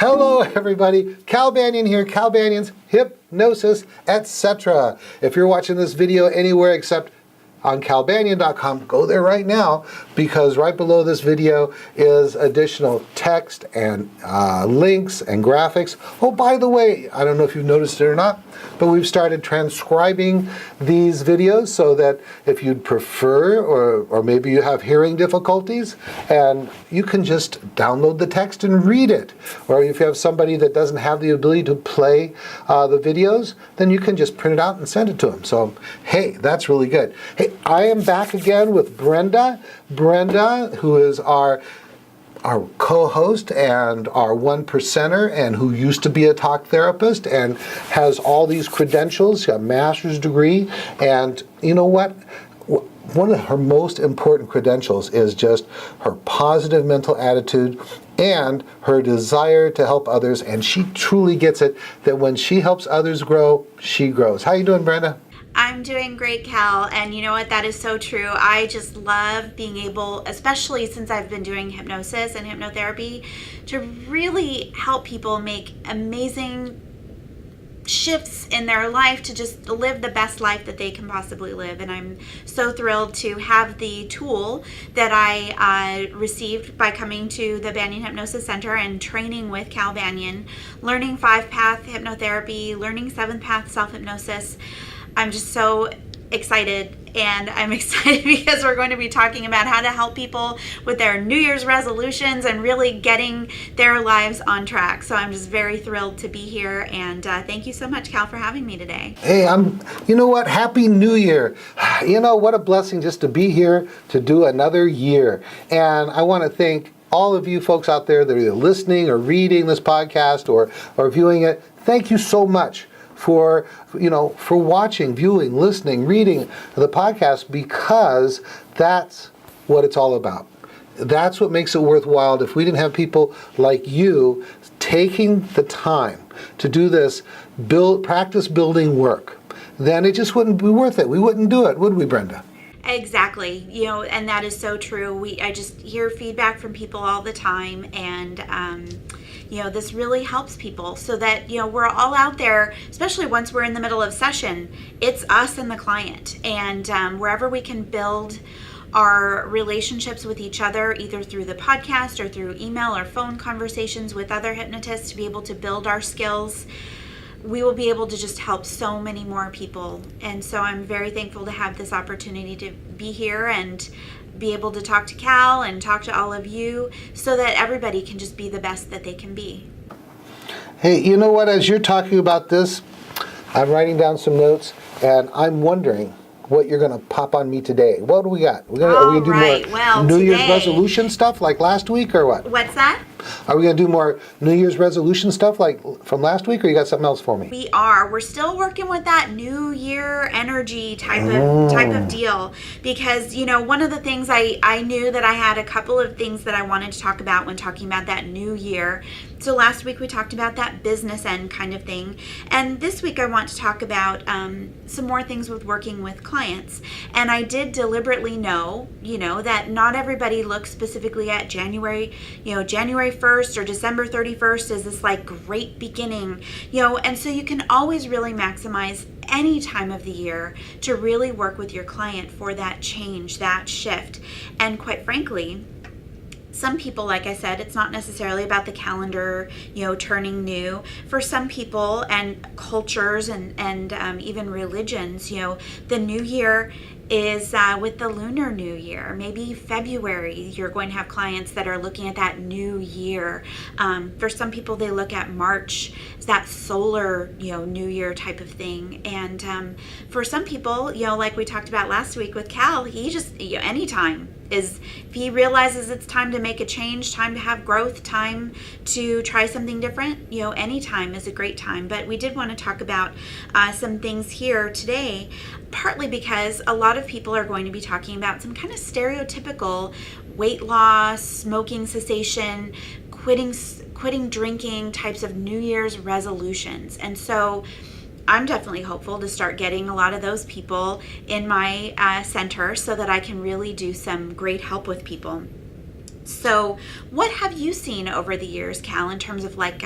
Hello everybody, Cal Banyan here, Cal Banyan's Hypnosis, etc. If you're watching this video anywhere except on calbanyan.com, go there right now, because right below this video is additional text and links and graphics. Oh, by the way, I don't know if you've noticed it or not, but we've started transcribing these videos so that if you'd prefer, or maybe you have hearing difficulties, and you can just download the text and read it. Or if you have somebody that doesn't have the ability to play the videos, then you can just print it out and send it to them. So, hey, that's really good. Hey, I am back again with Brenda. Brenda, who is our co-host and our one percenter, and who used to be a talk therapist and has all these credentials, a master's degree. And you know what? One of her most important credentials is just her positive mental attitude and her desire to help others. And she truly gets it that when she helps others grow, she grows. How you doing, Brenda? I'm doing great, Cal, and you know what, that is so true. I just love being able, especially since I've been doing hypnosis and hypnotherapy, to really help people make amazing shifts in their life to just live the best life that they can possibly live. And I'm so thrilled to have the tool that I received by coming to the Banyan Hypnosis Center and training with Cal Banyan, learning 5-path hypnotherapy, learning 7-path self-hypnosis. I'm just so excited, and I'm excited because we're going to be talking about how to help people with their New Year's resolutions and really getting their lives on track. So I'm just very thrilled to be here, and thank you so much, Cal, for having me today. Hey, you know what? Happy New Year. You know, what a blessing just to be here to do another year. And I want to thank all of you folks out there that are either listening or reading this podcast or viewing it. Thank you so much for watching, viewing, listening, reading the podcast, because that's what it's all about. That's what makes it worthwhile. If we didn't have people like you taking the time to do this, practice building work, then it just wouldn't be worth it. We wouldn't do it, would we, Brenda? Exactly, and that is so true. I just hear feedback from people all the time, and this really helps people so that, we're all out there, especially once we're in the middle of session, it's us and the client. And wherever we can build our relationships with each other, either through the podcast or through email or phone conversations with other hypnotists, to be able to build our skills, we will be able to just help so many more people. And so I'm very thankful to have this opportunity to be here and be able to talk to Cal and talk to all of you so that everybody can just be the best that they can be. Hey, you know what? As you're talking about this, I'm writing down some notes, and I'm wondering what you're going to pop on me today. What do we got? Are we going to do more New Year's resolution stuff like last week, or what? What's that? Are we going to do more New Year's resolution stuff like from last week, or you got something else for me? We are. We're still working with that New Year energy type of deal, because one of the things I knew that I had a couple of things that I wanted to talk about when talking about that New Year. So last week we talked about that business end kind of thing, and this week I want to talk about some more things with working with clients. And I did deliberately know, that not everybody looks specifically at January 1st or December 31st as this like great beginning, and so you can always really maximize any time of the year to really work with your client for that change, that shift. And quite frankly, some people, like I said, it's not necessarily about the calendar, turning new. For some people and cultures and even religions, the new year is with the lunar new year. Maybe February, you're going to have clients that are looking at that new year. For some people, they look at March, that solar, new year type of thing. And for some people, like we talked about last week with Cal, he just, anytime is, if he realizes it's time to make a change, time to have growth, time to try something different, any time is a great time. But we did want to talk about some things here today, partly because a lot of people are going to be talking about some kind of stereotypical weight loss, smoking cessation, quitting drinking types of New Year's resolutions. And so I'm definitely hopeful to start getting a lot of those people in my center so that I can really do some great help with people. So what have you seen over the years, Cal, in terms of like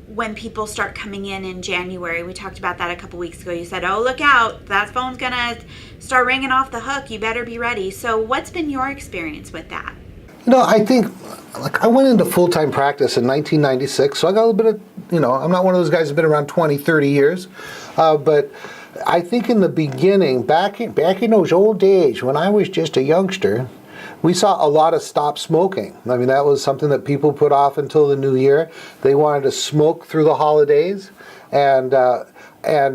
when people start coming in January? We talked about that a couple weeks ago. You said, oh, look out, that phone's gonna start ringing off the hook. You better be ready. So what's been your experience with that? I think, like, I went into full-time practice in 1996, so I got a little bit of, I'm not one of those guys who's been around 20, 30 years, but I think in the beginning, back in those old days when I was just a youngster, we saw a lot of stop smoking. I mean, that was something that people put off until the new year. They wanted to smoke through the holidays, and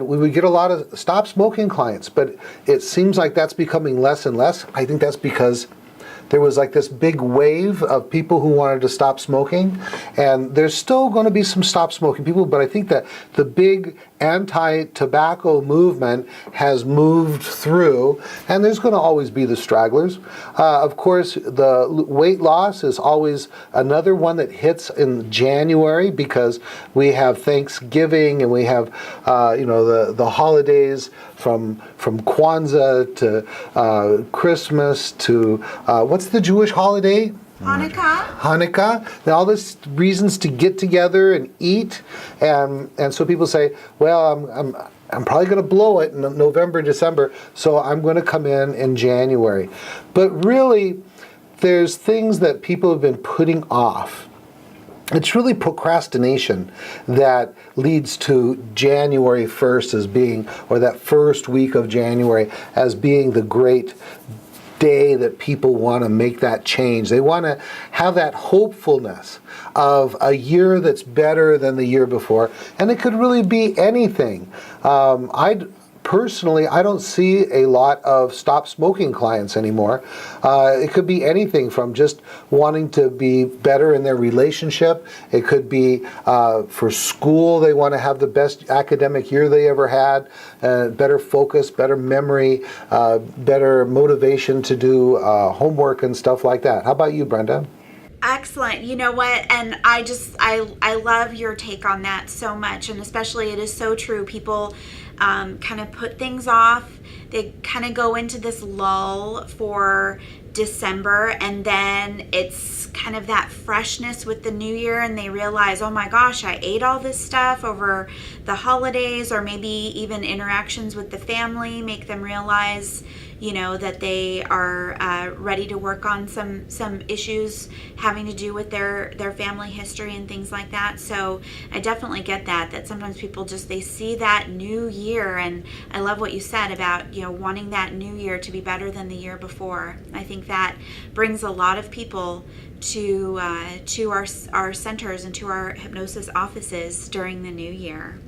we would get a lot of stop smoking clients, but it seems like that's becoming less and less. I think that's because there was like this big wave of people who wanted to stop smoking, and there's still going to be some stop smoking people, but I think that the big anti-tobacco movement has moved through, and there's going to always be the stragglers. Of course, the weight loss is always another one that hits in January because we have Thanksgiving and we have the holidays from Kwanzaa to Christmas to what's the Jewish holiday? Hanukkah. Now, all these reasons to get together and eat, and so people say, well, I'm probably going to blow it in November, December, so I'm going to come in January. But really, there's things that people have been putting off. It's really procrastination that leads to January 1st as being, or that first week of January as being the great day that people want to make that change. They want to have that hopefulness of a year that's better than the year before, and it could really be anything. Personally, I don't see a lot of stop smoking clients anymore. It could be anything from just wanting to be better in their relationship. It could be for school. They want to have the best academic year they ever had, better focus, better memory, better motivation to do homework and stuff like that. How about you, Brenda? Excellent. You know what? And I love your take on that so much. And especially it is so true. People kind of put things off. They kind of go into this lull for December, and then it's kind of that freshness with the new year, and they realize, oh my gosh, I ate all this stuff over the holidays, or maybe even interactions with the family make them realize that they are ready to work on some issues having to do with their family history and things like that. So I definitely get that sometimes people they see that new year, and I love what you said about wanting that new year to be better than the year before. I think that brings a lot of people to our centers and to our hypnosis offices during the new year.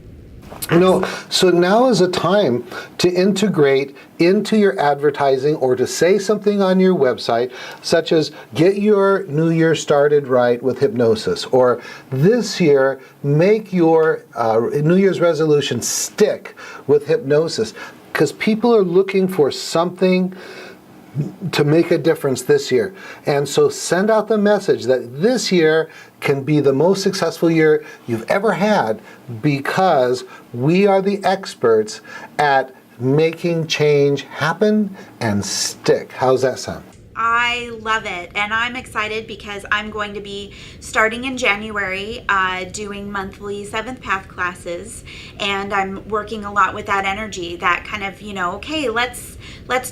So now is a time to integrate into your advertising or to say something on your website, such as get your new year started right with hypnosis, or this year make your New Year's resolution stick with hypnosis, because people are looking for something to make a difference this year. And so send out the message that this year can be the most successful year you've ever had, because we are the experts at making change happen and stick. How's that sound? I love it, and I'm excited because I'm going to be starting in January doing monthly 7th Path classes, and I'm working a lot with that energy, that kind of, okay, let's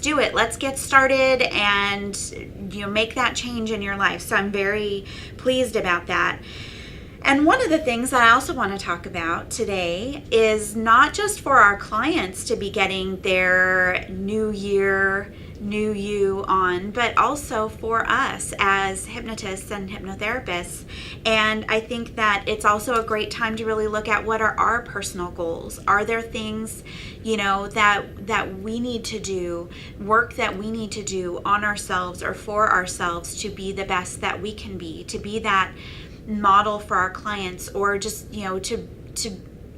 do it, let's get started and make that change in your life. So I'm very pleased about that. And one of the things that I also want to talk about today is not just for our clients to be getting their new year, new you on, but also for us as hypnotists and hypnotherapists. And I think that it's also a great time to really look at what are our personal goals. Are there things, that we need to do, work that we need to do on ourselves or for ourselves to be the best that we can be, to be that model for our clients, or just, to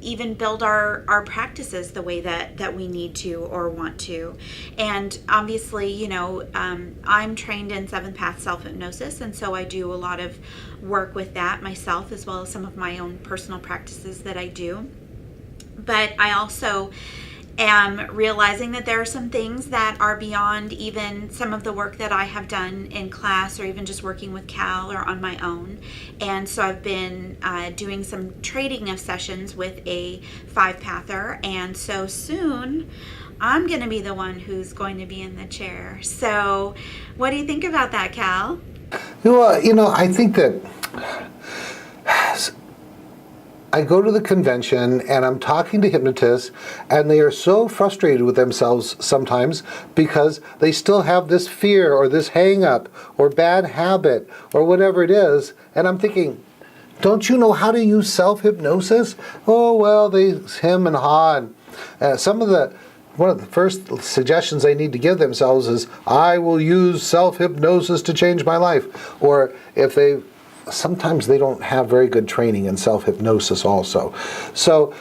even build our practices the way that we need to or want to. And obviously, I'm trained in 7th Path self-hypnosis, and so I do a lot of work with that myself, as well as some of my own personal practices that I do. But I also am realizing that there are some things that are beyond even some of the work that I have done in class or even just working with Cal or on my own. And so I've been doing some trading of sessions with a 5-pather, and so soon I'm going to be the one who's going to be in the chair. So what do you think about that, Cal? Well, I think that I go to the convention and I'm talking to hypnotists, and they are so frustrated with themselves sometimes because they still have this fear or this hang up or bad habit or whatever it is. And I'm thinking, don't you know how to use self-hypnosis? Oh, well, they hem and haw. And one of the first suggestions they need to give themselves is, I will use self-hypnosis to change my life. Or sometimes they don't have very good training in self-hypnosis also. So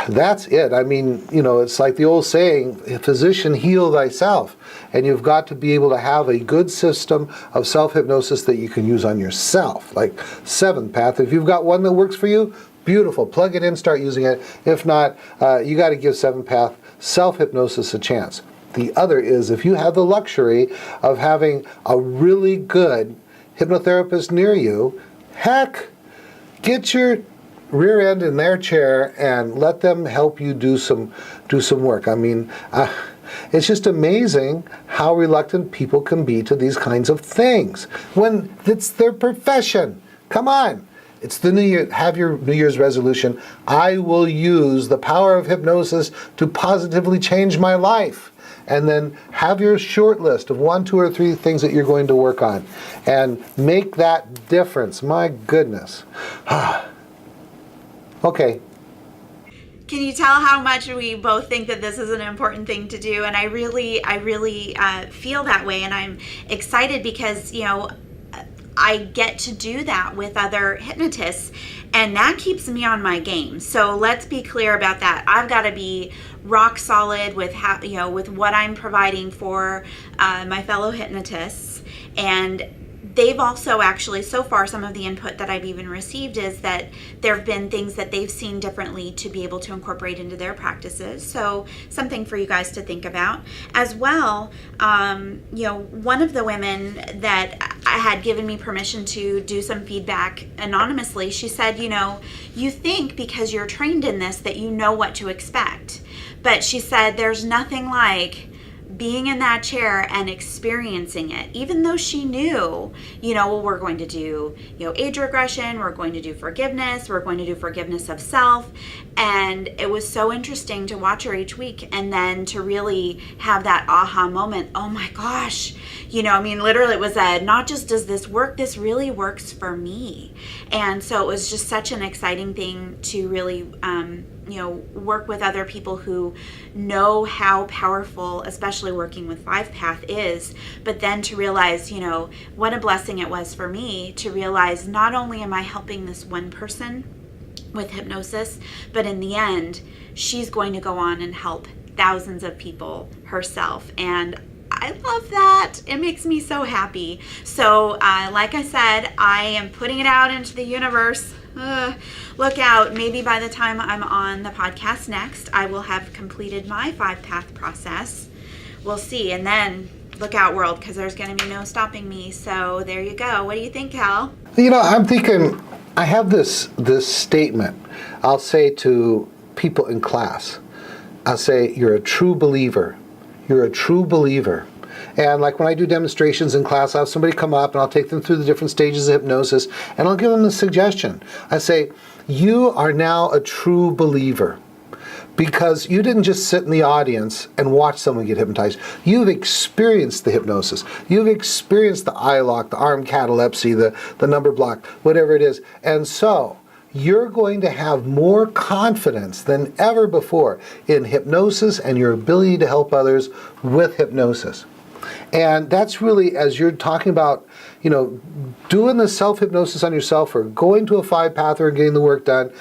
that's it. I mean, it's like the old saying, physician, heal thyself. And you've got to be able to have a good system of self-hypnosis that you can use on yourself. Like 7th path, if you've got one that works for you, beautiful. Plug it in, start using it. If not, you got to give 7th path self-hypnosis a chance. The other is, if you have the luxury of having a really good hypnotherapist near you, heck, get your rear end in their chair and let them help you do some work. I mean, it's just amazing how reluctant people can be to these kinds of things when it's their profession. Come on. It's the New Year. Have your New Year's resolution. I will use the power of hypnosis to positively change my life. And then have your short list of 1, 2, or 3 things that you're going to work on. And make that difference. My goodness. Okay. Can you tell how much we both think that this is an important thing to do? And I really feel that way. And I'm excited because, I get to do that with other hypnotists, and that keeps me on my game. So let's be clear about that. I've got to be rock solid with with what I'm providing for my fellow hypnotists. And they've also actually, so far, some of the input that I've even received is that there have been things that they've seen differently to be able to incorporate into their practices. So something for you guys to think about. As well, one of the women that I had given me permission to do some feedback anonymously, she said, you think because you're trained in this that you know what to expect. But she said there's nothing like being in that chair and experiencing it, even though she knew, we're going to do, age regression, we're going to do forgiveness, we're going to do forgiveness of self. And it was so interesting to watch her each week and then to really have that aha moment. Oh my gosh, literally it was not just does this work, this really works for me. And so it was just such an exciting thing to really, work with other people who know how powerful, especially working with 5-path is, but then to realize, what a blessing it was for me to realize not only am I helping this one person with hypnosis, but in the end, she's going to go on and help thousands of people herself. And I love that. It makes me so happy. So like I said, I am putting it out into the universe. Look out. Maybe by the time I'm on the podcast next, I will have completed my 5-path process. We'll see. And then look out, world, because there's going to be no stopping me. So there you go. What do you think, Cal? I'm thinking, I have this statement I'll say to people in class. I'll say, you're a true believer. You're a true believer. And like when I do demonstrations in class, I'll have somebody come up and I'll take them through the different stages of hypnosis and I'll give them a suggestion. I say, you are now a true believer because you didn't just sit in the audience and watch someone get hypnotized. You've experienced the hypnosis. You've experienced the eye lock, the arm catalepsy, the number block, whatever it is. And so you're going to have more confidence than ever before in hypnosis and your ability to help others with hypnosis. And that's really, as you're talking about, doing the self-hypnosis on yourself or going to a 5-pather and getting the work done,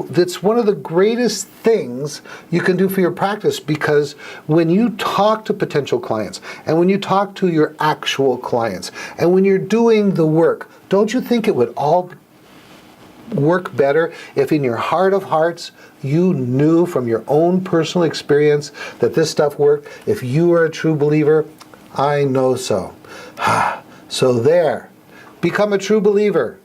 that's one of the greatest things you can do for your practice, because when you talk to potential clients and when you talk to your actual clients and when you're doing the work, don't you think it would all work better if in your heart of hearts you knew from your own personal experience that this stuff worked. If you are a true believer, I know so. So there, become a true believer.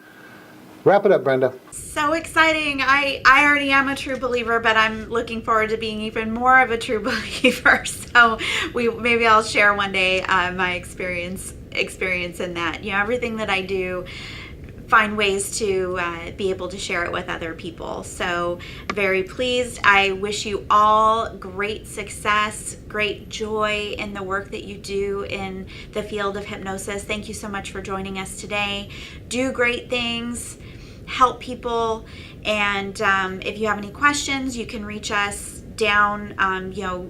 Wrap it up, Brenda. So exciting. I already am a true believer, but I'm looking forward to being even more of a true believer. So maybe I'll share one day my experience in that. You know, everything that I do, find ways to be able to share it with other people. So very pleased. I wish you all great success, great joy in the work that you do in the field of hypnosis. Thank you so much for joining us today. Do great things, help people, and if you have any questions, you can reach us down,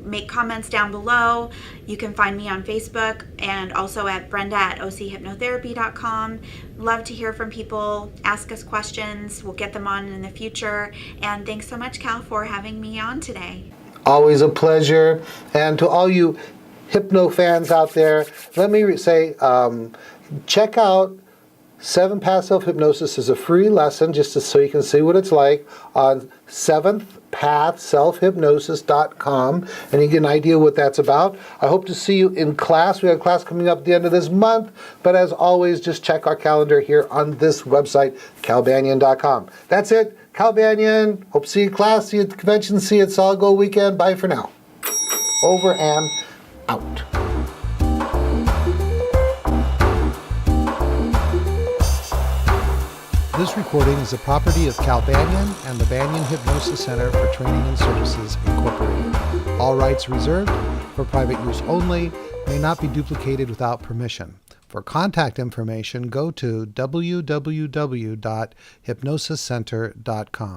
make comments down below. You can find me on Facebook and also at brenda@ochypnotherapy.com. Love to hear from people. Ask us questions. We'll get them on in the future. And thanks so much, Cal, for having me on today. Always a pleasure. And to all you hypno fans out there, let me say, check out 7 Paths Self-Hypnosis is a free lesson just so you can see what it's like on 7thpathselfhypnosis.com, and you get an idea what that's about. I hope to see you in class. We have a class coming up at the end of this month, but as always, just check our calendar here on this website, calbanyan.com. That's it. Cal Banyan. Hope to see you in class, see you at the convention, see you at Solid Gold Weekend. Bye for now. Over and out. This recording is the property of Cal Banyan and the Banyan Hypnosis Center for Training and Services, Incorporated. All rights reserved, for private use only, may not be duplicated without permission. For contact information, go to www.hypnosiscenter.com.